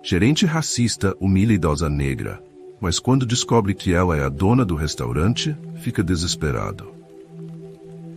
Gerente racista humilha idosa negra, mas quando descobre que ela é a dona do restaurante, fica desesperado.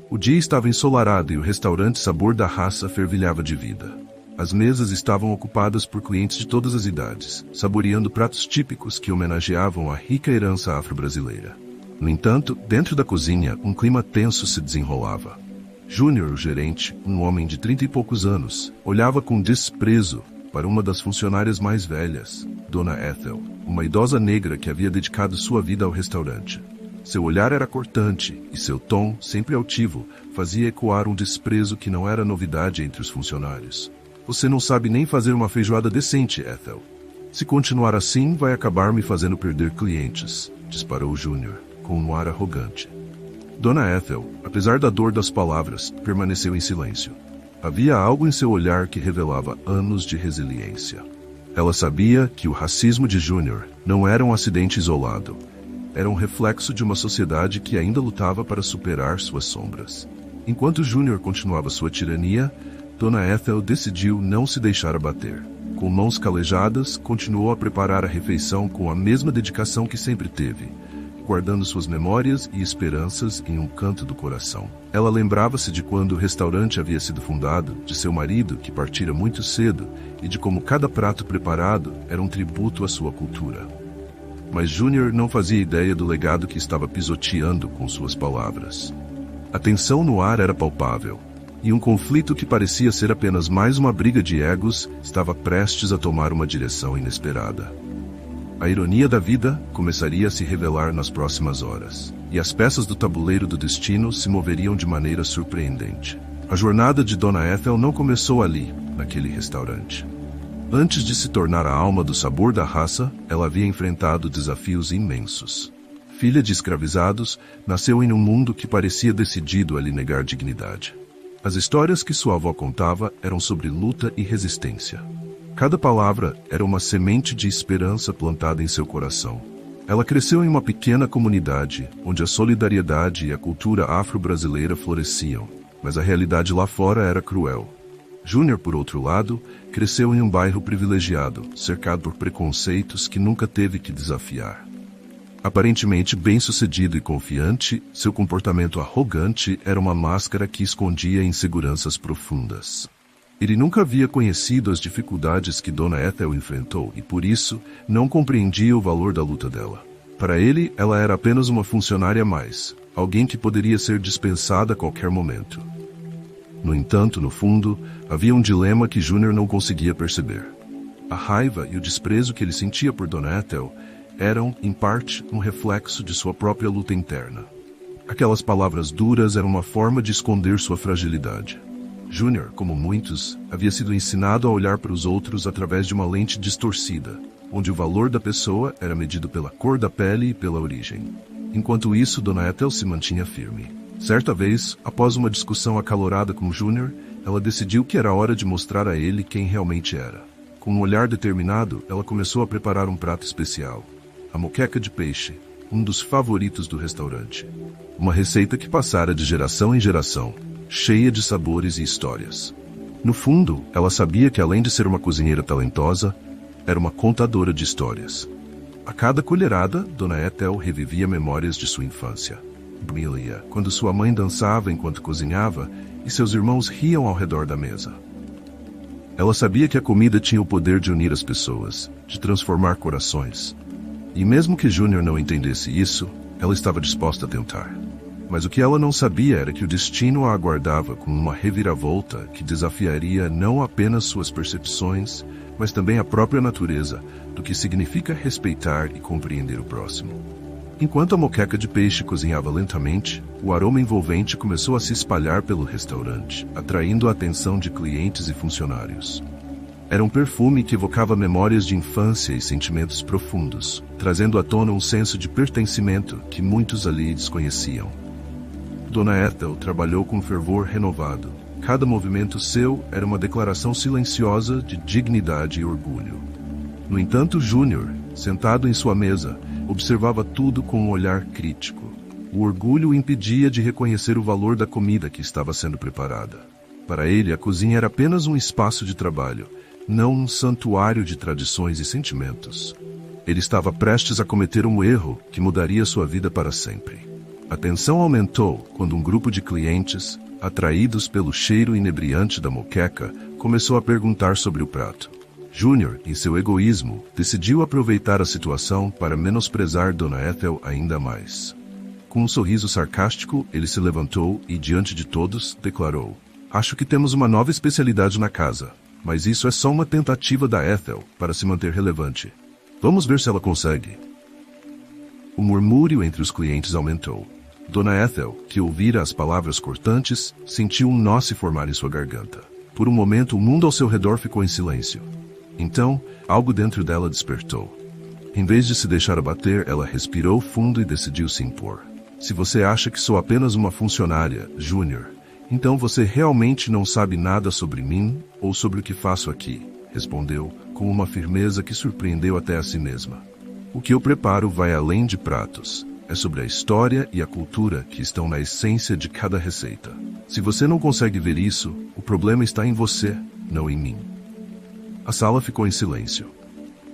O dia estava ensolarado e o restaurante Sabor da Raça fervilhava de vida. As mesas estavam ocupadas por clientes de todas as idades, saboreando pratos típicos que homenageavam a rica herança afro-brasileira. No entanto, dentro da cozinha, um clima tenso se desenrolava. Júnior, o gerente, um homem de 30 e poucos anos, olhava com desprezo para uma das funcionárias mais velhas, Dona Ethel, uma idosa negra que havia dedicado sua vida ao restaurante. Seu olhar era cortante e seu tom, sempre altivo, fazia ecoar um desprezo que não era novidade entre os funcionários. Você não sabe nem fazer uma feijoada decente, Ethel. Se continuar assim, vai acabar me fazendo perder clientes, disparou Júnior, com um ar arrogante. Dona Ethel, apesar da dor das palavras, permaneceu em silêncio. Havia algo em seu olhar que revelava anos de resiliência. Ela sabia que o racismo de Júnior não era um acidente isolado. Era um reflexo de uma sociedade que ainda lutava para superar suas sombras. Enquanto Júnior continuava sua tirania, Dona Ethel decidiu não se deixar abater. Com mãos calejadas, continuou a preparar a refeição com a mesma dedicação que sempre teve, guardando suas memórias e esperanças em um canto do coração. Ela lembrava-se de quando o restaurante havia sido fundado, de seu marido, que partira muito cedo, e de como cada prato preparado era um tributo à sua cultura. Mas Júnior não fazia ideia do legado que estava pisoteando com suas palavras. A tensão no ar era palpável, e um conflito que parecia ser apenas mais uma briga de egos estava prestes a tomar uma direção inesperada. A ironia da vida começaria a se revelar nas próximas horas, e as peças do tabuleiro do destino se moveriam de maneira surpreendente. A jornada de Dona Ethel não começou ali, naquele restaurante. Antes de se tornar a alma do Sabor da Raça, ela havia enfrentado desafios imensos. Filha de escravizados, nasceu em um mundo que parecia decidido a lhe negar dignidade. As histórias que sua avó contava eram sobre luta e resistência. Cada palavra era uma semente de esperança plantada em seu coração. Ela cresceu em uma pequena comunidade, onde a solidariedade e a cultura afro-brasileira floresciam, mas a realidade lá fora era cruel. Júnior, por outro lado, cresceu em um bairro privilegiado, cercado por preconceitos que nunca teve que desafiar. Aparentemente bem-sucedido e confiante, seu comportamento arrogante era uma máscara que escondia inseguranças profundas. Ele nunca havia conhecido as dificuldades que Dona Ethel enfrentou e, por isso, não compreendia o valor da luta dela. Para ele, ela era apenas uma funcionária a mais, alguém que poderia ser dispensada a qualquer momento. No entanto, no fundo, havia um dilema que Júnior não conseguia perceber. A raiva e o desprezo que ele sentia por Dona Ethel eram, em parte, um reflexo de sua própria luta interna. Aquelas palavras duras eram uma forma de esconder sua fragilidade. Júnior, como muitos, havia sido ensinado a olhar para os outros através de uma lente distorcida, onde o valor da pessoa era medido pela cor da pele e pela origem. Enquanto isso, Dona Ethel se mantinha firme. Certa vez, após uma discussão acalorada com Júnior, ela decidiu que era hora de mostrar a ele quem realmente era. Com um olhar determinado, ela começou a preparar um prato especial. A moqueca de peixe, um dos favoritos do restaurante. Uma receita que passara de geração em geração, cheia de sabores e histórias. No fundo, ela sabia que além de ser uma cozinheira talentosa, era uma contadora de histórias. A cada colherada, Dona Ethel revivia memórias de sua infância. Brilha, quando sua mãe dançava enquanto cozinhava e seus irmãos riam ao redor da mesa. Ela sabia que a comida tinha o poder de unir as pessoas, de transformar corações. E mesmo que Júnior não entendesse isso, ela estava disposta a tentar. Mas o que ela não sabia era que o destino a aguardava com uma reviravolta que desafiaria não apenas suas percepções, mas também a própria natureza do que significa respeitar e compreender o próximo. Enquanto a moqueca de peixe cozinhava lentamente, o aroma envolvente começou a se espalhar pelo restaurante, atraindo a atenção de clientes e funcionários. Era um perfume que evocava memórias de infância e sentimentos profundos, trazendo à tona um senso de pertencimento que muitos ali desconheciam. Dona Ethel trabalhou com fervor renovado. Cada movimento seu era uma declaração silenciosa de dignidade e orgulho. No entanto, Júnior, sentado em sua mesa, observava tudo com um olhar crítico. O orgulho o impedia de reconhecer o valor da comida que estava sendo preparada. Para ele, a cozinha era apenas um espaço de trabalho, não um santuário de tradições e sentimentos. Ele estava prestes a cometer um erro que mudaria sua vida para sempre. A tensão aumentou quando um grupo de clientes, atraídos pelo cheiro inebriante da moqueca, começou a perguntar sobre o prato. Júnior, em seu egoísmo, decidiu aproveitar a situação para menosprezar Dona Ethel ainda mais. Com um sorriso sarcástico, ele se levantou e, diante de todos, declarou: "Acho que temos uma nova especialidade na casa, mas isso é só uma tentativa da Ethel para se manter relevante. Vamos ver se ela consegue." O murmúrio entre os clientes aumentou. Dona Ethel, que ouvira as palavras cortantes, sentiu um nó se formar em sua garganta. Por um momento, o mundo ao seu redor ficou em silêncio. Então, algo dentro dela despertou. Em vez de se deixar abater, ela respirou fundo e decidiu se impor. "Se você acha que sou apenas uma funcionária, Júnior, então você realmente não sabe nada sobre mim ou sobre o que faço aqui", respondeu, com uma firmeza que surpreendeu até a si mesma. "O que eu preparo vai além de pratos. É sobre a história e a cultura que estão na essência de cada receita. Se você não consegue ver isso, o problema está em você, não em mim." A sala ficou em silêncio.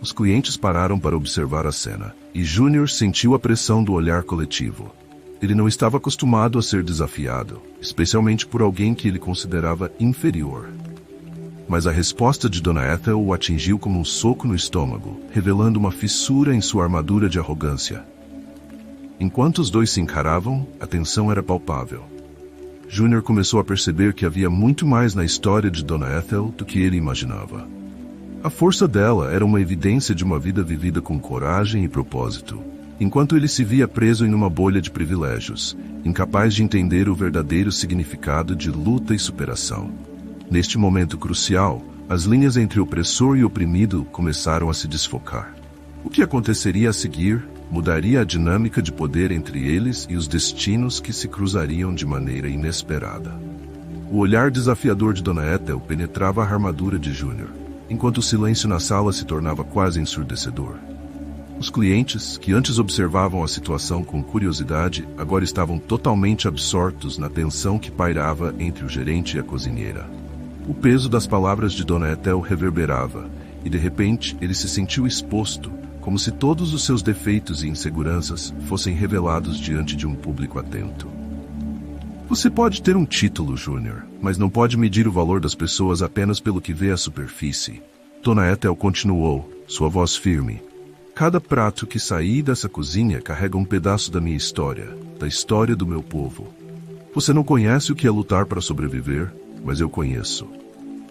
Os clientes pararam para observar a cena, e Júnior sentiu a pressão do olhar coletivo. Ele não estava acostumado a ser desafiado, especialmente por alguém que ele considerava inferior. Mas a resposta de Dona Ethel o atingiu como um soco no estômago, revelando uma fissura em sua armadura de arrogância. Enquanto os dois se encaravam, a tensão era palpável. Júnior começou a perceber que havia muito mais na história de Dona Ethel do que ele imaginava. A força dela era uma evidência de uma vida vivida com coragem e propósito, enquanto ele se via preso em uma bolha de privilégios, incapaz de entender o verdadeiro significado de luta e superação. Neste momento crucial, as linhas entre opressor e oprimido começaram a se desfocar. O que aconteceria a seguir mudaria a dinâmica de poder entre eles e os destinos que se cruzariam de maneira inesperada. O olhar desafiador de Dona Ethel penetrava a armadura de Júnior, enquanto o silêncio na sala se tornava quase ensurdecedor. Os clientes, que antes observavam a situação com curiosidade, agora estavam totalmente absortos na tensão que pairava entre o gerente e a cozinheira. O peso das palavras de Dona Ethel reverberava, e de repente ele se sentiu exposto, como se todos os seus defeitos e inseguranças fossem revelados diante de um público atento. "Você pode ter um título, Júnior, mas não pode medir o valor das pessoas apenas pelo que vê à superfície." Dona Ethel continuou, sua voz firme. "Cada prato que sair dessa cozinha carrega um pedaço da minha história, da história do meu povo. Você não conhece o que é lutar para sobreviver, mas eu conheço.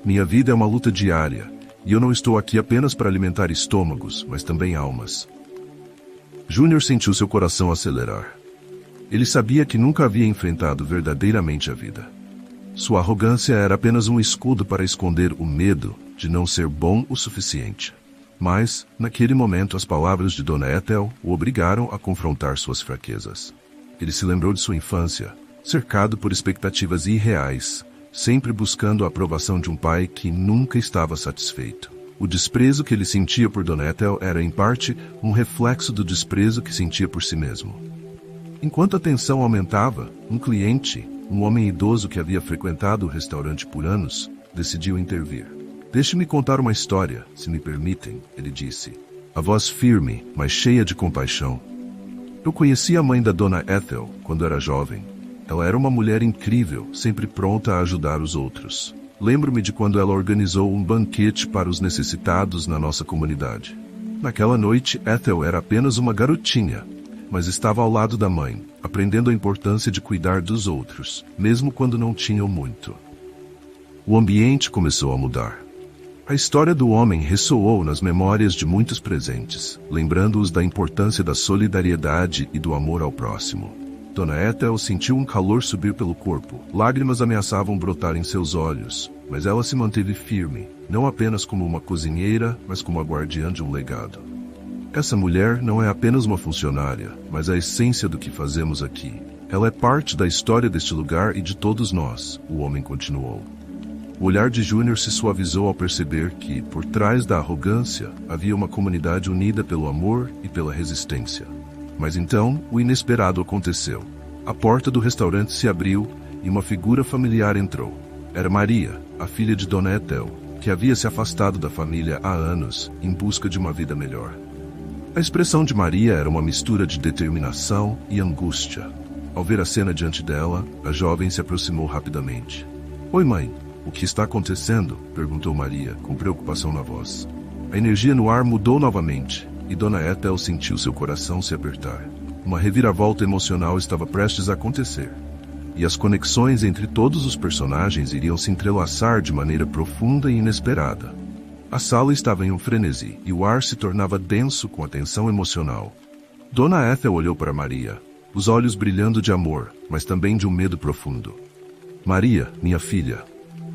Minha vida é uma luta diária, e eu não estou aqui apenas para alimentar estômagos, mas também almas." Júnior sentiu seu coração acelerar. Ele sabia que nunca havia enfrentado verdadeiramente a vida. Sua arrogância era apenas um escudo para esconder o medo de não ser bom o suficiente. Mas, naquele momento, as palavras de Dona Ethel o obrigaram a confrontar suas fraquezas. Ele se lembrou de sua infância, cercado por expectativas irreais, sempre buscando a aprovação de um pai que nunca estava satisfeito. O desprezo que ele sentia por Dona Ethel era, em parte, um reflexo do desprezo que sentia por si mesmo. Enquanto a tensão aumentava, um cliente, um homem idoso que havia frequentado o restaurante por anos, decidiu intervir. "Deixe-me contar uma história, se me permitem", ele disse, a voz firme, mas cheia de compaixão. "Eu conheci a mãe da Dona Ethel quando era jovem. Ela era uma mulher incrível, sempre pronta a ajudar os outros. Lembro-me de quando ela organizou um banquete para os necessitados na nossa comunidade. Naquela noite, Ethel era apenas uma garotinha, mas estava ao lado da mãe, aprendendo a importância de cuidar dos outros, mesmo quando não tinham muito." O ambiente começou a mudar. A história do homem ressoou nas memórias de muitos presentes, lembrando-os da importância da solidariedade e do amor ao próximo. Dona Ethel sentiu um calor subir pelo corpo. Lágrimas ameaçavam brotar em seus olhos, mas ela se manteve firme, não apenas como uma cozinheira, mas como a guardiã de um legado. "Essa mulher não é apenas uma funcionária, mas a essência do que fazemos aqui. Ela é parte da história deste lugar e de todos nós", o homem continuou. O olhar de Júnior se suavizou ao perceber que, por trás da arrogância, havia uma comunidade unida pelo amor e pela resistência. Mas então, o inesperado aconteceu. A porta do restaurante se abriu e uma figura familiar entrou. Era Maria, a filha de Dona Ethel, que havia se afastado da família há anos, em busca de uma vida melhor. A expressão de Maria era uma mistura de determinação e angústia. Ao ver a cena diante dela, a jovem se aproximou rapidamente. "Oi, mãe, o que está acontecendo?" perguntou Maria, com preocupação na voz. A energia no ar mudou novamente, e Dona Ethel sentiu seu coração se apertar. Uma reviravolta emocional estava prestes a acontecer. E as conexões entre todos os personagens iriam se entrelaçar de maneira profunda e inesperada. A sala estava em um frenesi, e o ar se tornava denso com a tensão emocional. Dona Ethel olhou para Maria, os olhos brilhando de amor, mas também de um medo profundo. "Maria, minha filha,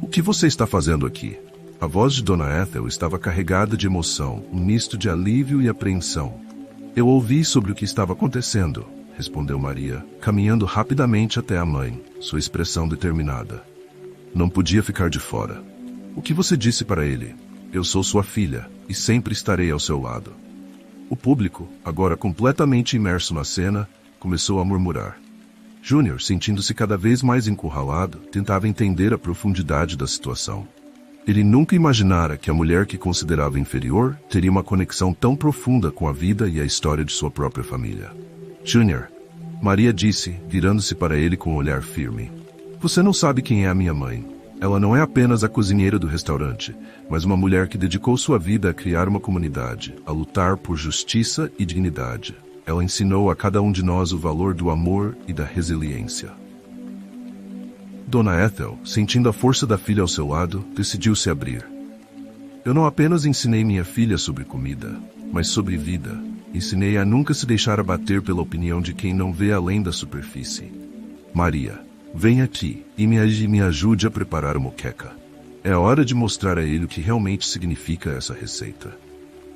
o que você está fazendo aqui?" A voz de Dona Ethel estava carregada de emoção, um misto de alívio e apreensão. "Eu ouvi sobre o que estava acontecendo", respondeu Maria, caminhando rapidamente até a mãe, sua expressão determinada. "Não podia ficar de fora. O que você disse para ele? Eu sou sua filha, e sempre estarei ao seu lado." O público, agora completamente imerso na cena, começou a murmurar. Júnior, sentindo-se cada vez mais encurralado, tentava entender a profundidade da situação. Ele nunca imaginara que a mulher que considerava inferior teria uma conexão tão profunda com a vida e a história de sua própria família. "Júnior", Maria disse, virando-se para ele com um olhar firme. "Você não sabe quem é a minha mãe. Ela não é apenas a cozinheira do restaurante, mas uma mulher que dedicou sua vida a criar uma comunidade, a lutar por justiça e dignidade. Ela ensinou a cada um de nós o valor do amor e da resiliência." Dona Ethel, sentindo a força da filha ao seu lado, decidiu se abrir. "Eu não apenas ensinei minha filha sobre comida, mas sobre vida. Ensinei a nunca se deixar abater pela opinião de quem não vê além da superfície. Maria, venha aqui e me ajude a preparar a moqueca. É hora de mostrar a ele o que realmente significa essa receita."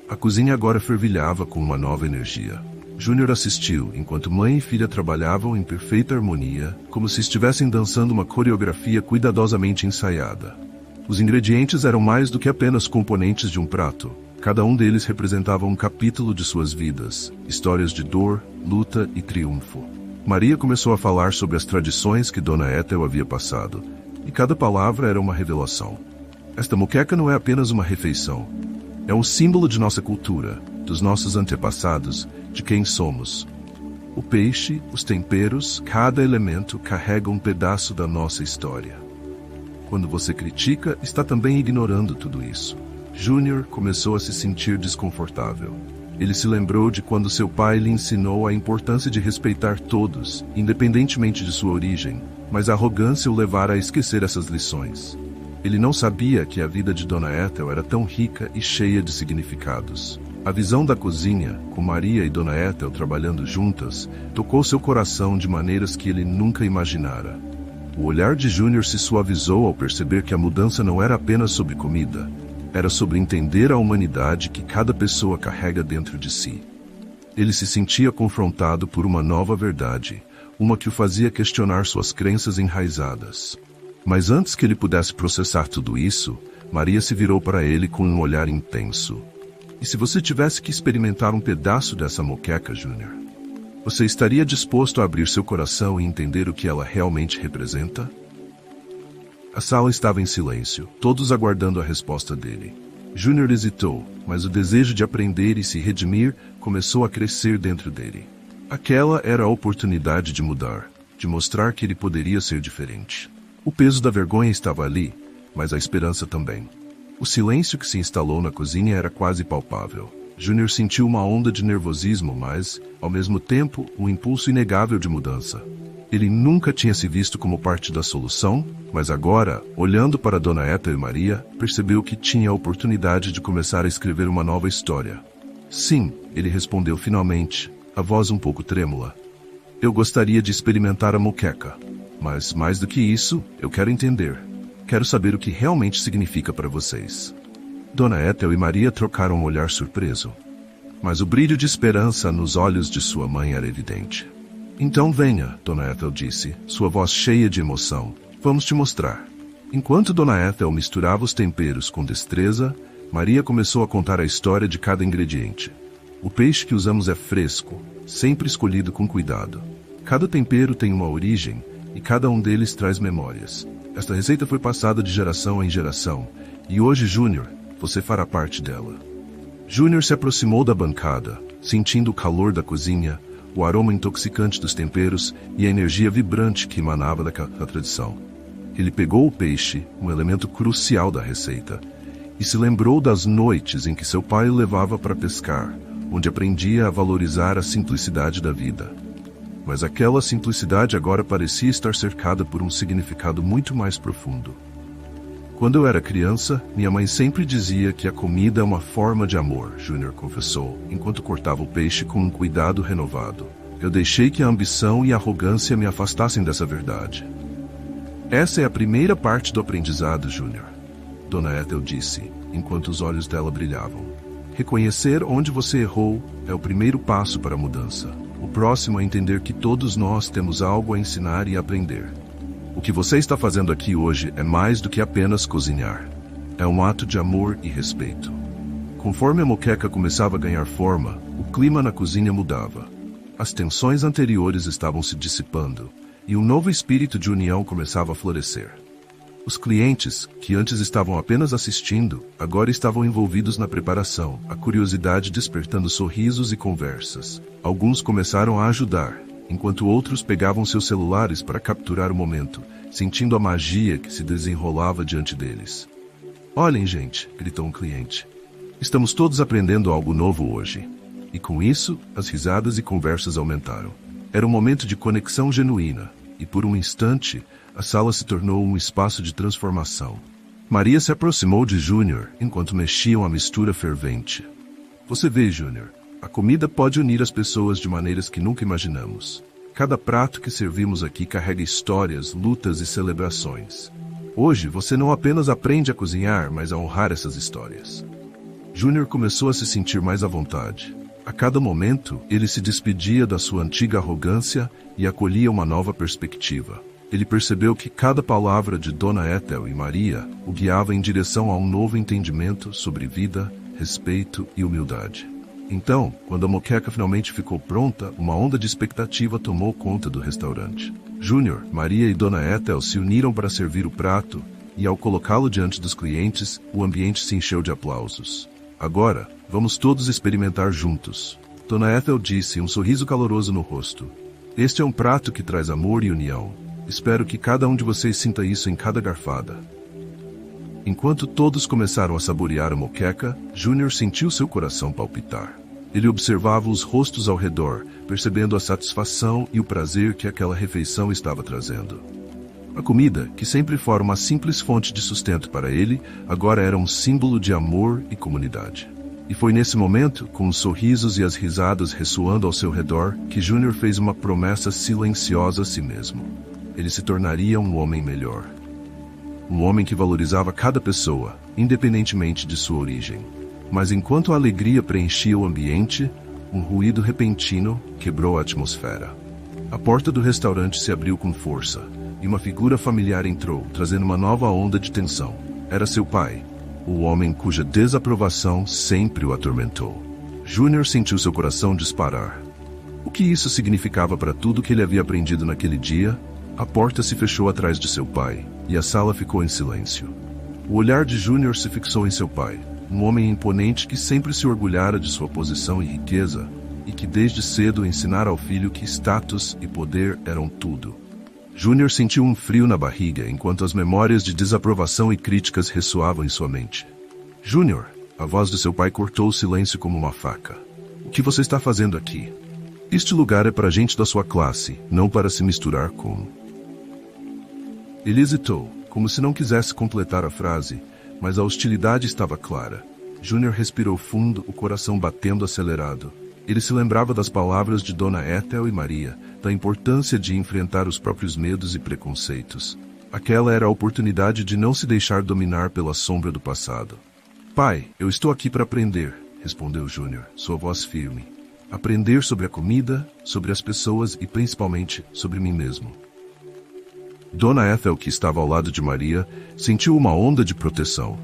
A cozinha agora fervilhava com uma nova energia. Júnior assistiu, enquanto mãe e filha trabalhavam em perfeita harmonia, como se estivessem dançando uma coreografia cuidadosamente ensaiada. Os ingredientes eram mais do que apenas componentes de um prato. Cada um deles representava um capítulo de suas vidas, histórias de dor, luta e triunfo. Maria começou a falar sobre as tradições que Dona Ethel havia passado, e cada palavra era uma revelação. "Esta moqueca não é apenas uma refeição. É um símbolo de nossa cultura, dos nossos antepassados, de quem somos. O peixe, os temperos, cada elemento carrega um pedaço da nossa história. Quando você critica, está também ignorando tudo isso." Júnior começou a se sentir desconfortável. Ele se lembrou de quando seu pai lhe ensinou a importância de respeitar todos, independentemente de sua origem, mas a arrogância o levara a esquecer essas lições. Ele não sabia que a vida de Dona Ethel era tão rica e cheia de significados. A visão da cozinha, com Maria e Dona Ethel trabalhando juntas, tocou seu coração de maneiras que ele nunca imaginara. O olhar de Júnior se suavizou ao perceber que a mudança não era apenas sobre comida, era sobre entender a humanidade que cada pessoa carrega dentro de si. Ele se sentia confrontado por uma nova verdade, uma que o fazia questionar suas crenças enraizadas. Mas antes que ele pudesse processar tudo isso, Maria se virou para ele com um olhar intenso. "E se você tivesse que experimentar um pedaço dessa moqueca, Júnior? Você estaria disposto a abrir seu coração e entender o que ela realmente representa?" A sala estava em silêncio, todos aguardando a resposta dele. Júnior hesitou, mas o desejo de aprender e se redimir começou a crescer dentro dele. Aquela era a oportunidade de mudar, de mostrar que ele poderia ser diferente. O peso da vergonha estava ali, mas a esperança também. O silêncio que se instalou na cozinha era quase palpável. Júnior sentiu uma onda de nervosismo, mas, ao mesmo tempo, um impulso inegável de mudança. Ele nunca tinha se visto como parte da solução, mas agora, olhando para Dona Ethel e Maria, percebeu que tinha a oportunidade de começar a escrever uma nova história. "Sim", ele respondeu finalmente, a voz um pouco trêmula. "Eu gostaria de experimentar a moqueca, mas mais do que isso, eu quero entender. Quero saber o que realmente significa para vocês." Dona Ethel e Maria trocaram um olhar surpreso, mas o brilho de esperança nos olhos de sua mãe era evidente. "Então venha", Dona Ethel disse, sua voz cheia de emoção. "Vamos te mostrar." Enquanto Dona Ethel misturava os temperos com destreza, Maria começou a contar a história de cada ingrediente. "O peixe que usamos é fresco, sempre escolhido com cuidado. Cada tempero tem uma origem, e cada um deles traz memórias. Esta receita foi passada de geração em geração, e hoje, Júnior, você fará parte dela. Júnior se aproximou da bancada, sentindo o calor da cozinha, o aroma intoxicante dos temperos e a energia vibrante que emanava da tradição. Ele pegou o peixe, um elemento crucial da receita, e se lembrou das noites em que seu pai o levava para pescar, onde aprendia a valorizar a simplicidade da vida. Mas aquela simplicidade agora parecia estar cercada por um significado muito mais profundo. Quando eu era criança, minha mãe sempre dizia que a comida é uma forma de amor, Júnior confessou, enquanto cortava o peixe com um cuidado renovado. Eu deixei que a ambição e a arrogância me afastassem dessa verdade. Essa é a primeira parte do aprendizado, Júnior, Dona Ethel disse, enquanto os olhos dela brilhavam. Reconhecer onde você errou é o primeiro passo para a mudança. O próximo é entender que todos nós temos algo a ensinar e aprender. O que você está fazendo aqui hoje é mais do que apenas cozinhar. É um ato de amor e respeito. Conforme a moqueca começava a ganhar forma, o clima na cozinha mudava. As tensões anteriores estavam se dissipando, e um novo espírito de união começava a florescer. Os clientes, que antes estavam apenas assistindo, agora estavam envolvidos na preparação, a curiosidade despertando sorrisos e conversas. Alguns começaram a ajudar, enquanto outros pegavam seus celulares para capturar o momento, sentindo a magia que se desenrolava diante deles. Olhem, gente, gritou um cliente. Estamos todos aprendendo algo novo hoje. E com isso, as risadas e conversas aumentaram. Era um momento de conexão genuína, e por um instante, a sala se tornou um espaço de transformação. Maria se aproximou de Júnior enquanto mexiam a mistura fervente. Você vê, Júnior, a comida pode unir as pessoas de maneiras que nunca imaginamos. Cada prato que servimos aqui carrega histórias, lutas e celebrações. Hoje, você não apenas aprende a cozinhar, mas a honrar essas histórias. Júnior começou a se sentir mais à vontade. A cada momento, ele se despedia da sua antiga arrogância e acolhia uma nova perspectiva. Ele percebeu que cada palavra de Dona Ethel e Maria o guiava em direção a um novo entendimento sobre vida, respeito e humildade. Então, quando a moqueca finalmente ficou pronta, uma onda de expectativa tomou conta do restaurante. Júnior, Maria e Dona Ethel se uniram para servir o prato, e ao colocá-lo diante dos clientes, o ambiente se encheu de aplausos. Agora, vamos todos experimentar juntos. Dona Ethel disse, um sorriso caloroso no rosto. Este é um prato que traz amor e união. Espero que cada um de vocês sinta isso em cada garfada. Enquanto todos começaram a saborear a moqueca, Júnior sentiu seu coração palpitar. Ele observava os rostos ao redor, percebendo a satisfação e o prazer que aquela refeição estava trazendo. A comida, que sempre fora uma simples fonte de sustento para ele, agora era um símbolo de amor e comunidade. E foi nesse momento, com os sorrisos e as risadas ressoando ao seu redor, que Júnior fez uma promessa silenciosa a si mesmo. Ele se tornaria um homem melhor. Um homem que valorizava cada pessoa, independentemente de sua origem. Mas enquanto a alegria preenchia o ambiente, um ruído repentino quebrou a atmosfera. A porta do restaurante se abriu com força, e uma figura familiar entrou, trazendo uma nova onda de tensão. Era seu pai, o homem cuja desaprovação sempre o atormentou. Júnior sentiu seu coração disparar. O que isso significava para tudo que ele havia aprendido naquele dia? A porta se fechou atrás de seu pai, e a sala ficou em silêncio. O olhar de Júnior se fixou em seu pai, um homem imponente que sempre se orgulhara de sua posição e riqueza, e que desde cedo ensinara ao filho que status e poder eram tudo. Júnior sentiu um frio na barriga enquanto as memórias de desaprovação e críticas ressoavam em sua mente. Júnior, a voz de seu pai cortou o silêncio como uma faca. O que você está fazendo aqui? Este lugar é para gente da sua classe, não para se misturar com... Ele hesitou, como se não quisesse completar a frase, mas a hostilidade estava clara. Júnior respirou fundo, o coração batendo acelerado. Ele se lembrava das palavras de Dona Ethel e Maria, da importância de enfrentar os próprios medos e preconceitos. Aquela era a oportunidade de não se deixar dominar pela sombra do passado. Pai, eu estou aqui para aprender, respondeu Júnior, sua voz firme. Aprender sobre a comida, sobre as pessoas e principalmente sobre mim mesmo. Dona Ethel, que estava ao lado de Maria, sentiu uma onda de proteção.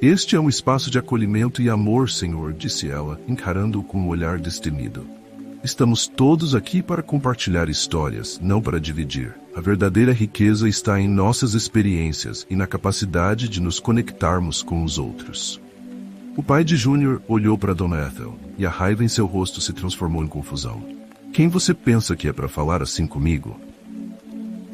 Este é um espaço de acolhimento e amor, senhor, disse ela, encarando-o com um olhar destemido. Estamos todos aqui para compartilhar histórias, não para dividir. A verdadeira riqueza está em nossas experiências e na capacidade de nos conectarmos com os outros. O pai de Júnior olhou para Dona Ethel, e a raiva em seu rosto se transformou em confusão. Quem você pensa que é para falar assim comigo?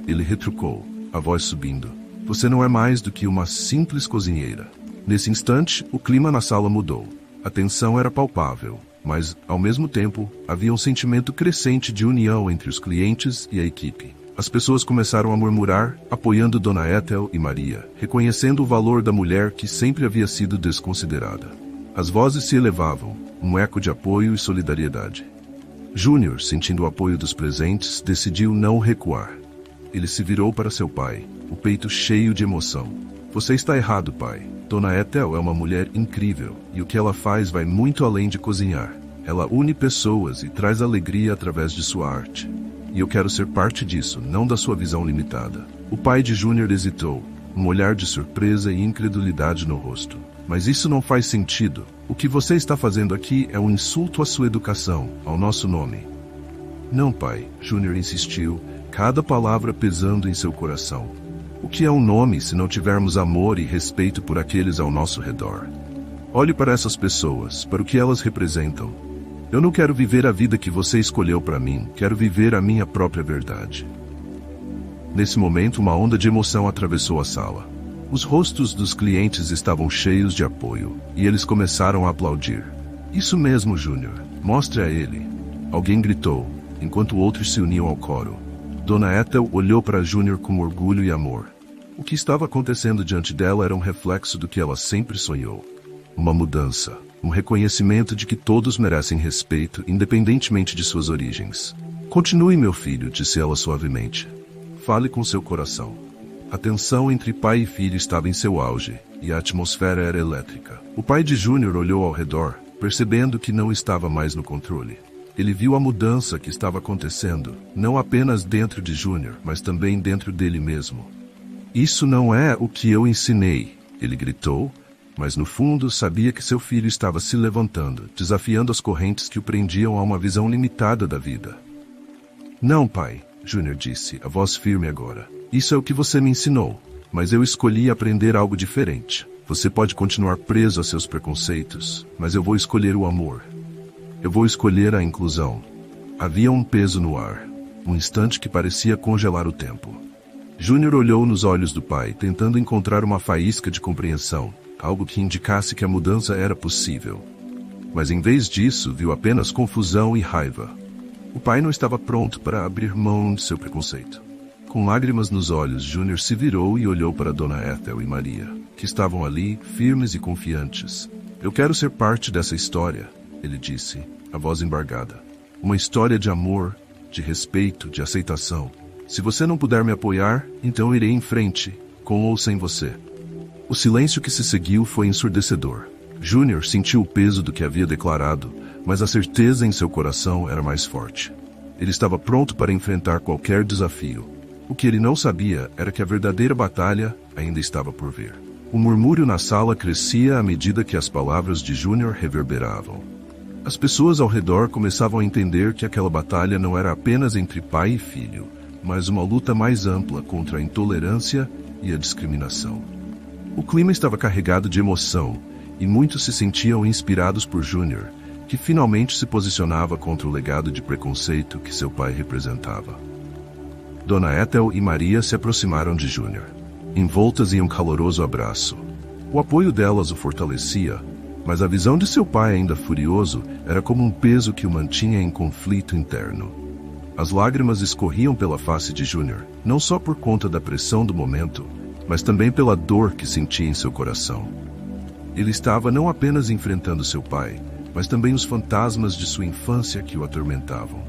Ele retrucou, a voz subindo. Você não é mais do que uma simples cozinheira. Nesse instante, o clima na sala mudou. A tensão era palpável, mas, ao mesmo tempo, havia um sentimento crescente de união entre os clientes e a equipe. As pessoas começaram a murmurar, apoiando Dona Ethel e Maria, reconhecendo o valor da mulher que sempre havia sido desconsiderada. As vozes se elevavam, um eco de apoio e solidariedade. Júnior, sentindo o apoio dos presentes, decidiu não recuar. Ele se virou para seu pai, o peito cheio de emoção. Você está errado, pai. Dona Ethel é uma mulher incrível, e o que ela faz vai muito além de cozinhar. Ela une pessoas e traz alegria através de sua arte. E eu quero ser parte disso, não da sua visão limitada. O pai de Júnior hesitou, um olhar de surpresa e incredulidade no rosto. Mas isso não faz sentido. O que você está fazendo aqui é um insulto à sua educação, ao nosso nome. Não, pai, Júnior insistiu, cada palavra pesando em seu coração. O que é um nome se não tivermos amor e respeito por aqueles ao nosso redor? Olhe para essas pessoas, para o que elas representam. Eu não quero viver a vida que você escolheu para mim, quero viver a minha própria verdade. Nesse momento, uma onda de emoção atravessou a sala. Os rostos dos clientes estavam cheios de apoio, e eles começaram a aplaudir. Isso mesmo, Júnior. Mostre a ele. Alguém gritou, enquanto outros se uniam ao coro. Dona Ethel olhou para Júnior com orgulho e amor. O que estava acontecendo diante dela era um reflexo do que ela sempre sonhou. Uma mudança. Um reconhecimento de que todos merecem respeito, independentemente de suas origens. Continue, meu filho, disse ela suavemente. Fale com seu coração. A tensão entre pai e filho estava em seu auge, e a atmosfera era elétrica. O pai de Júnior olhou ao redor, percebendo que não estava mais no controle. Ele viu a mudança que estava acontecendo, não apenas dentro de Júnior, mas também dentro dele mesmo. Isso não é o que eu ensinei, ele gritou, mas no fundo sabia que seu filho estava se levantando, desafiando as correntes que o prendiam a uma visão limitada da vida. Não, pai, Júnior disse, a voz firme agora. Isso é o que você me ensinou, mas eu escolhi aprender algo diferente. Você pode continuar preso a seus preconceitos, mas eu vou escolher o amor. Eu vou escolher a inclusão. Havia um peso no ar, um instante que parecia congelar o tempo. Júnior olhou nos olhos do pai, tentando encontrar uma faísca de compreensão, algo que indicasse que a mudança era possível. Mas em vez disso, viu apenas confusão e raiva. O pai não estava pronto para abrir mão de seu preconceito. Com lágrimas nos olhos, Júnior se virou e olhou para Dona Ethel e Maria, que estavam ali, firmes e confiantes. Eu quero ser parte dessa história, ele disse, a voz embargada. Uma história de amor, de respeito, de aceitação. Se você não puder me apoiar, então irei em frente, com ou sem você. O silêncio que se seguiu foi ensurdecedor. Júnior sentiu o peso do que havia declarado, mas a certeza em seu coração era mais forte. Ele estava pronto para enfrentar qualquer desafio. O que ele não sabia era que a verdadeira batalha ainda estava por vir. O murmúrio na sala crescia à medida que as palavras de Júnior reverberavam. As pessoas ao redor começavam a entender que aquela batalha não era apenas entre pai e filho, mas uma luta mais ampla contra a intolerância e a discriminação. O clima estava carregado de emoção, e muitos se sentiam inspirados por Júnior, que finalmente se posicionava contra o legado de preconceito que seu pai representava. Dona Ethel e Maria se aproximaram de Júnior, envoltas em um caloroso abraço. O apoio delas o fortalecia, mas a visão de seu pai, ainda furioso, era como um peso que o mantinha em conflito interno. As lágrimas escorriam pela face de Júnior, não só por conta da pressão do momento, mas também pela dor que sentia em seu coração. Ele estava não apenas enfrentando seu pai, mas também os fantasmas de sua infância que o atormentavam.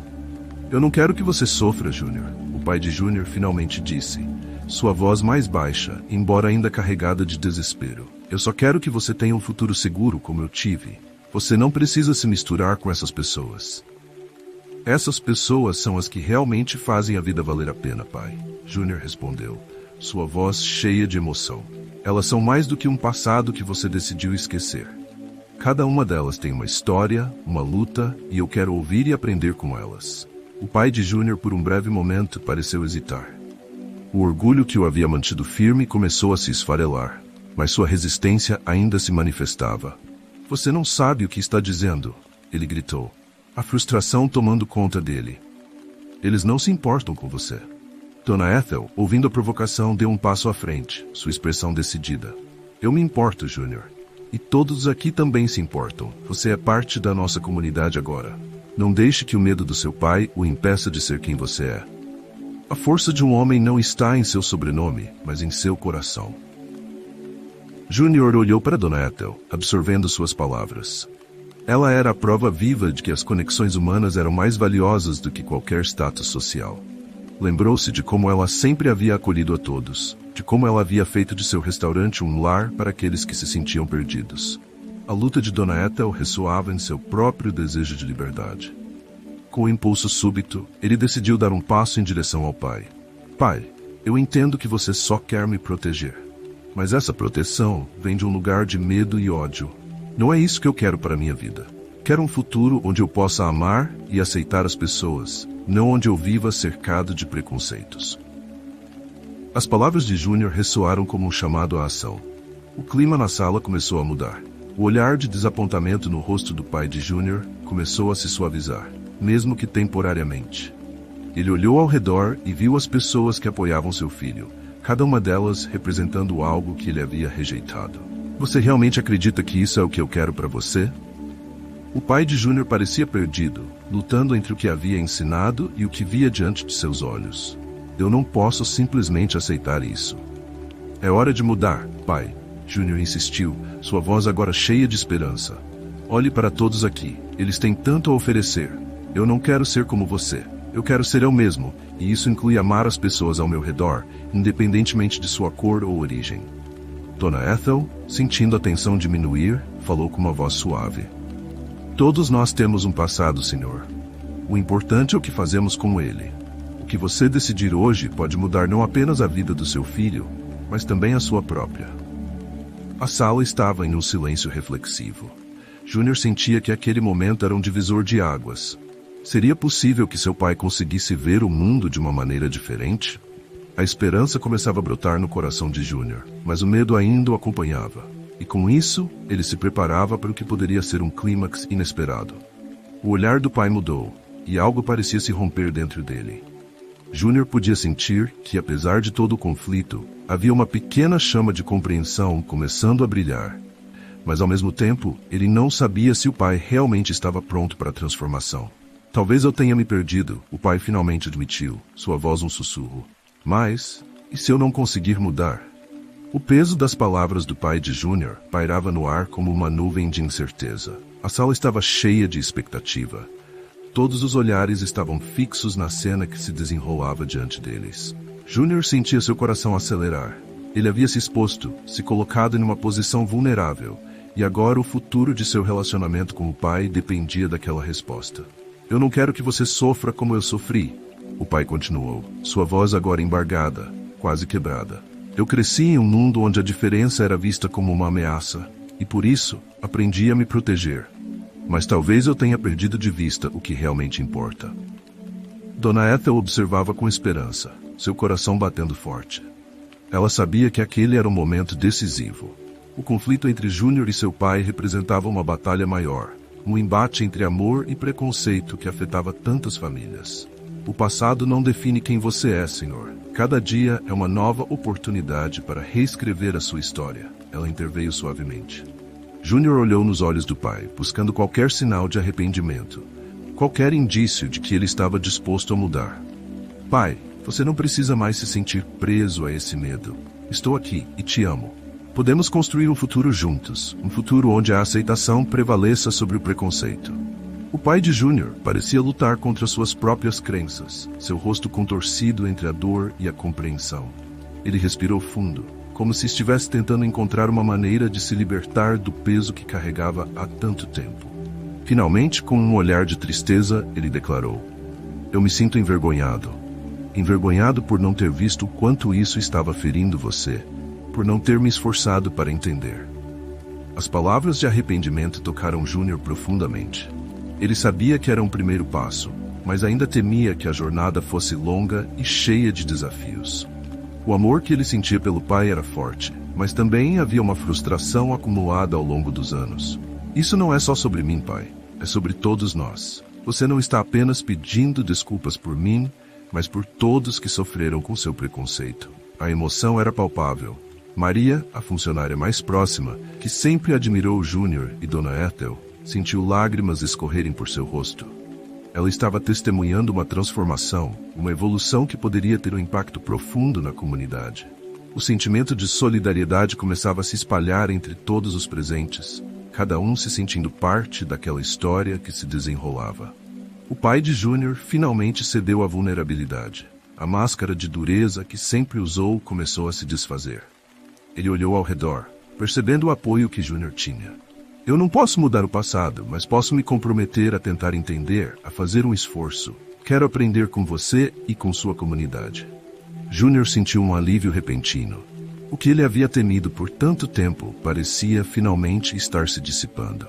Eu não quero que você sofra, Júnior, o pai de Júnior finalmente disse, sua voz mais baixa, embora ainda carregada de desespero. Eu só quero que você tenha um futuro seguro como eu tive. Você não precisa se misturar com essas pessoas. Essas pessoas são as que realmente fazem a vida valer a pena, pai, Júnior respondeu, sua voz cheia de emoção. Elas são mais do que um passado que você decidiu esquecer. Cada uma delas tem uma história, uma luta, e eu quero ouvir e aprender com elas. O pai de Júnior, por um breve momento, pareceu hesitar. O orgulho que o havia mantido firme começou a se esfarelar, mas sua resistência ainda se manifestava. Você não sabe o que está dizendo, ele gritou, a frustração tomando conta dele. Eles não se importam com você. Dona Ethel, ouvindo a provocação, deu um passo à frente, sua expressão decidida. Eu me importo, Júnior. E todos aqui também se importam. Você é parte da nossa comunidade agora. Não deixe que o medo do seu pai o impeça de ser quem você é. A força de um homem não está em seu sobrenome, mas em seu coração. Júnior olhou para Dona Ethel, absorvendo suas palavras. Ela era a prova viva de que as conexões humanas eram mais valiosas do que qualquer status social. Lembrou-se de como ela sempre havia acolhido a todos, de como ela havia feito de seu restaurante um lar para aqueles que se sentiam perdidos. A luta de Dona Ethel ressoava em seu próprio desejo de liberdade. Com um impulso súbito, ele decidiu dar um passo em direção ao pai. Pai, eu entendo que você só quer me proteger. Mas essa proteção vem de um lugar de medo e ódio. Não é isso que eu quero para a minha vida. Quero um futuro onde eu possa amar e aceitar as pessoas, não onde eu viva cercado de preconceitos. As palavras de Júnior ressoaram como um chamado à ação. O clima na sala começou a mudar. O olhar de desapontamento no rosto do pai de Júnior começou a se suavizar, mesmo que temporariamente. Ele olhou ao redor e viu as pessoas que apoiavam seu filho, cada uma delas representando algo que ele havia rejeitado. Você realmente acredita que isso é o que eu quero para você? O pai de Júnior parecia perdido, lutando entre o que havia ensinado e o que via diante de seus olhos. Eu não posso simplesmente aceitar isso. É hora de mudar, pai, Júnior insistiu, sua voz agora cheia de esperança. Olhe para todos aqui, eles têm tanto a oferecer. Eu não quero ser como você. Eu quero ser eu mesmo, e isso inclui amar as pessoas ao meu redor, independentemente de sua cor ou origem. Dona Ethel, sentindo a tensão diminuir, falou com uma voz suave. Todos nós temos um passado, senhor. O importante é o que fazemos com ele. O que você decidir hoje pode mudar não apenas a vida do seu filho, mas também a sua própria. A sala estava em um silêncio reflexivo. Júnior sentia que aquele momento era um divisor de águas. Seria possível que seu pai conseguisse ver o mundo de uma maneira diferente? A esperança começava a brotar no coração de Júnior, mas o medo ainda o acompanhava. E com isso, ele se preparava para o que poderia ser um clímax inesperado. O olhar do pai mudou, e algo parecia se romper dentro dele. Júnior podia sentir que, apesar de todo o conflito, havia uma pequena chama de compreensão começando a brilhar. Mas, ao mesmo tempo, ele não sabia se o pai realmente estava pronto para a transformação. Talvez eu tenha me perdido, o pai finalmente admitiu, sua voz um sussurro. Mas, e se eu não conseguir mudar? O peso das palavras do pai de Júnior pairava no ar como uma nuvem de incerteza. A sala estava cheia de expectativa. Todos os olhares estavam fixos na cena que se desenrolava diante deles. Júnior sentia seu coração acelerar. Ele havia se exposto, se colocado em uma posição vulnerável, e agora o futuro de seu relacionamento com o pai dependia daquela resposta. Eu não quero que você sofra como eu sofri, o pai continuou, sua voz agora embargada, quase quebrada. Eu cresci em um mundo onde a diferença era vista como uma ameaça, e por isso aprendi a me proteger. Mas talvez eu tenha perdido de vista o que realmente importa. Dona Ethel observava com esperança, seu coração batendo forte. Ela sabia que aquele era um momento decisivo. O conflito entre Júnior e seu pai representava uma batalha maior, um embate entre amor e preconceito que afetava tantas famílias. O passado não define quem você é, senhor. Cada dia é uma nova oportunidade para reescrever a sua história. Ela interveio suavemente. Júnior olhou nos olhos do pai, buscando qualquer sinal de arrependimento, qualquer indício de que ele estava disposto a mudar. Pai, você não precisa mais se sentir preso a esse medo. Estou aqui e te amo. Podemos construir um futuro juntos, um futuro onde a aceitação prevaleça sobre o preconceito. O pai de Júnior parecia lutar contra suas próprias crenças, seu rosto contorcido entre a dor e a compreensão. Ele respirou fundo, como se estivesse tentando encontrar uma maneira de se libertar do peso que carregava há tanto tempo. Finalmente, com um olhar de tristeza, ele declarou: Eu me sinto envergonhado. Envergonhado por não ter visto o quanto isso estava ferindo você, por não ter me esforçado para entender. As palavras de arrependimento tocaram Júnior profundamente. Ele sabia que era um primeiro passo, mas ainda temia que a jornada fosse longa e cheia de desafios. O amor que ele sentia pelo pai era forte, mas também havia uma frustração acumulada ao longo dos anos. Isso não é só sobre mim, pai. É sobre todos nós. Você não está apenas pedindo desculpas por mim, mas por todos que sofreram com seu preconceito. A emoção era palpável. Maria, a funcionária mais próxima, que sempre admirou Júnior e Dona Ethel, sentiu lágrimas escorrerem por seu rosto. Ela estava testemunhando uma transformação, uma evolução que poderia ter um impacto profundo na comunidade. O sentimento de solidariedade começava a se espalhar entre todos os presentes, cada um se sentindo parte daquela história que se desenrolava. O pai de Júnior finalmente cedeu à vulnerabilidade. A máscara de dureza que sempre usou começou a se desfazer. Ele olhou ao redor, percebendo o apoio que Júnior tinha. Eu não posso mudar o passado, mas posso me comprometer a tentar entender, a fazer um esforço. Quero aprender com você e com sua comunidade. Júnior sentiu um alívio repentino. O que ele havia temido por tanto tempo parecia finalmente estar se dissipando.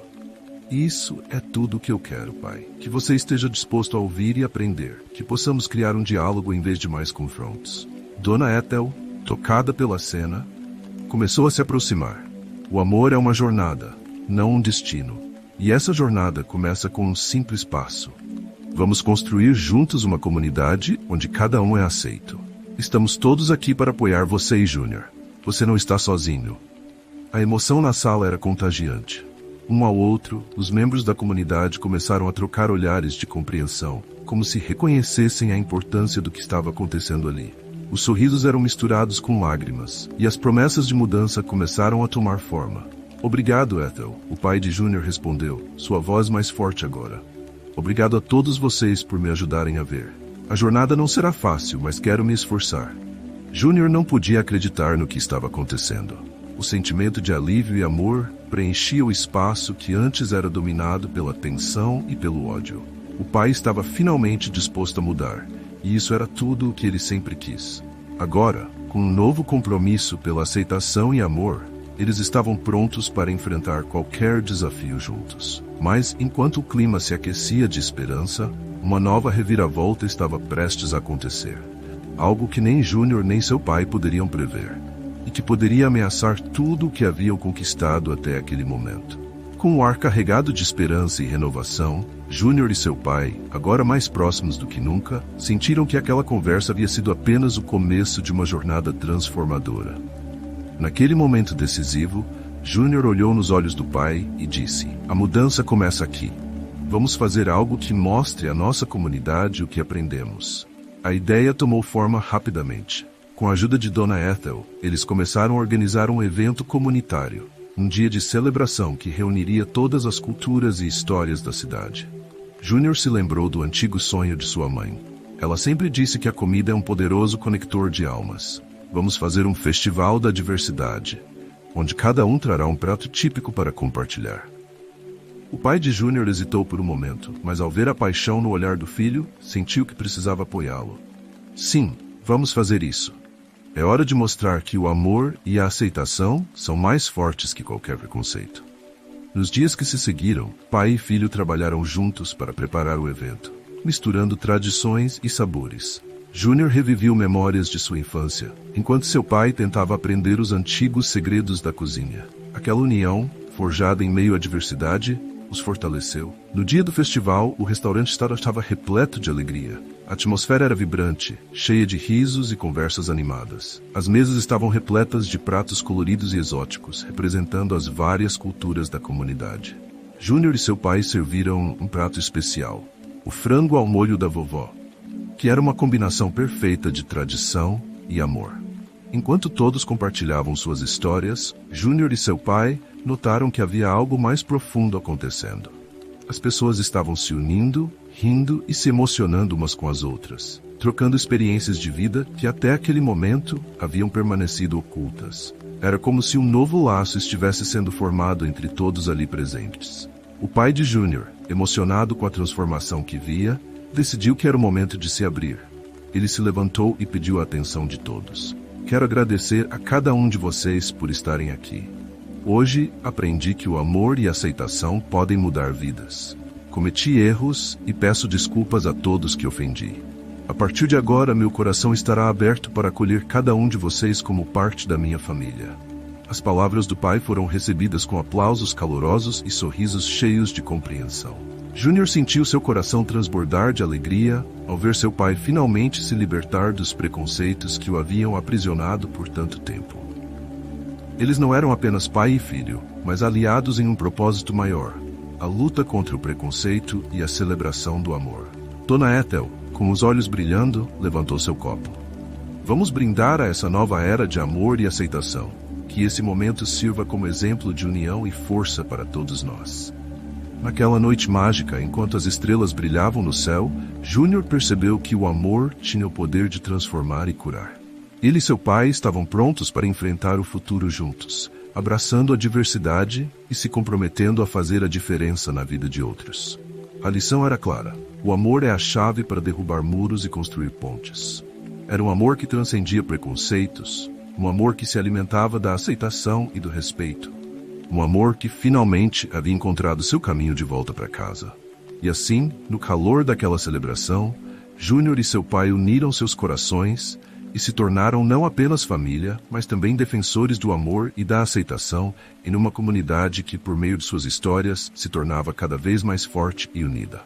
Isso é tudo o que eu quero, pai. Que você esteja disposto a ouvir e aprender. Que possamos criar um diálogo em vez de mais confrontos. Dona Ethel, tocada pela cena, começou a se aproximar. O amor é uma jornada, não um destino. E essa jornada começa com um simples passo. Vamos construir juntos uma comunidade onde cada um é aceito. Estamos todos aqui para apoiar você e Júnior. Você não está sozinho. A emoção na sala era contagiante. Um ao outro, os membros da comunidade começaram a trocar olhares de compreensão, como se reconhecessem a importância do que estava acontecendo ali. Os sorrisos eram misturados com lágrimas, e as promessas de mudança começaram a tomar forma. Obrigado, Ethel, o pai de Júnior respondeu, sua voz mais forte agora. Obrigado a todos vocês por me ajudarem a ver. A jornada não será fácil, mas quero me esforçar. Júnior não podia acreditar no que estava acontecendo. O sentimento de alívio e amor preenchia o espaço que antes era dominado pela tensão e pelo ódio. O pai estava finalmente disposto a mudar, e isso era tudo o que ele sempre quis. Agora, com um novo compromisso pela aceitação e amor, eles estavam prontos para enfrentar qualquer desafio juntos. Mas, enquanto o clima se aquecia de esperança, uma nova reviravolta estava prestes a acontecer. Algo que nem Júnior nem seu pai poderiam prever. E que poderia ameaçar tudo o que haviam conquistado até aquele momento. Com o ar carregado de esperança e renovação, Júnior e seu pai, agora mais próximos do que nunca, sentiram que aquela conversa havia sido apenas o começo de uma jornada transformadora. Naquele momento decisivo, Júnior olhou nos olhos do pai e disse: "A mudança começa aqui. Vamos fazer algo que mostre à nossa comunidade o que aprendemos." A ideia tomou forma rapidamente. Com a ajuda de Dona Ethel, eles começaram a organizar um evento comunitário, um dia de celebração que reuniria todas as culturas e histórias da cidade. Júnior se lembrou do antigo sonho de sua mãe. Ela sempre disse que a comida é um poderoso conector de almas. Vamos fazer um festival da diversidade, onde cada um trará um prato típico para compartilhar. O pai de Júnior hesitou por um momento, mas ao ver a paixão no olhar do filho, sentiu que precisava apoiá-lo. Sim, vamos fazer isso. É hora de mostrar que o amor e a aceitação são mais fortes que qualquer preconceito. Nos dias que se seguiram, pai e filho trabalharam juntos para preparar o evento, misturando tradições e sabores. Júnior reviveu memórias de sua infância, enquanto seu pai tentava aprender os antigos segredos da cozinha. Aquela união, forjada em meio à diversidade, os fortaleceu. No dia do festival, o restaurante estava repleto de alegria. A atmosfera era vibrante, cheia de risos e conversas animadas. As mesas estavam repletas de pratos coloridos e exóticos, representando as várias culturas da comunidade. Júnior e seu pai serviram um prato especial, o frango ao molho da vovó, que era uma combinação perfeita de tradição e amor. Enquanto todos compartilhavam suas histórias, Júnior e seu pai notaram que havia algo mais profundo acontecendo. As pessoas estavam se unindo, rindo e se emocionando umas com as outras, trocando experiências de vida que até aquele momento haviam permanecido ocultas. Era como se um novo laço estivesse sendo formado entre todos ali presentes. O pai de Júnior, emocionado com a transformação que via, decidiu que era o momento de se abrir. Ele se levantou e pediu a atenção de todos. Quero agradecer a cada um de vocês por estarem aqui. Hoje, aprendi que o amor e a aceitação podem mudar vidas. Cometi erros e peço desculpas a todos que ofendi. A partir de agora, meu coração estará aberto para acolher cada um de vocês como parte da minha família. As palavras do pai foram recebidas com aplausos calorosos e sorrisos cheios de compreensão. Júnior sentiu seu coração transbordar de alegria ao ver seu pai finalmente se libertar dos preconceitos que o haviam aprisionado por tanto tempo. Eles não eram apenas pai e filho, mas aliados em um propósito maior: a luta contra o preconceito e a celebração do amor. Dona Ethel, com os olhos brilhando, levantou seu copo. Vamos brindar a essa nova era de amor e aceitação. Que esse momento sirva como exemplo de união e força para todos nós. Naquela noite mágica, enquanto as estrelas brilhavam no céu, Júnior percebeu que o amor tinha o poder de transformar e curar. Ele e seu pai estavam prontos para enfrentar o futuro juntos, abraçando a diversidade e se comprometendo a fazer a diferença na vida de outros. A lição era clara: o amor é a chave para derrubar muros e construir pontes. Era um amor que transcendia preconceitos, um amor que se alimentava da aceitação e do respeito, um amor que finalmente havia encontrado seu caminho de volta para casa. E assim, no calor daquela celebração, Júnior e seu pai uniram seus corações e se tornaram não apenas família, mas também defensores do amor e da aceitação em uma comunidade que, por meio de suas histórias, se tornava cada vez mais forte e unida.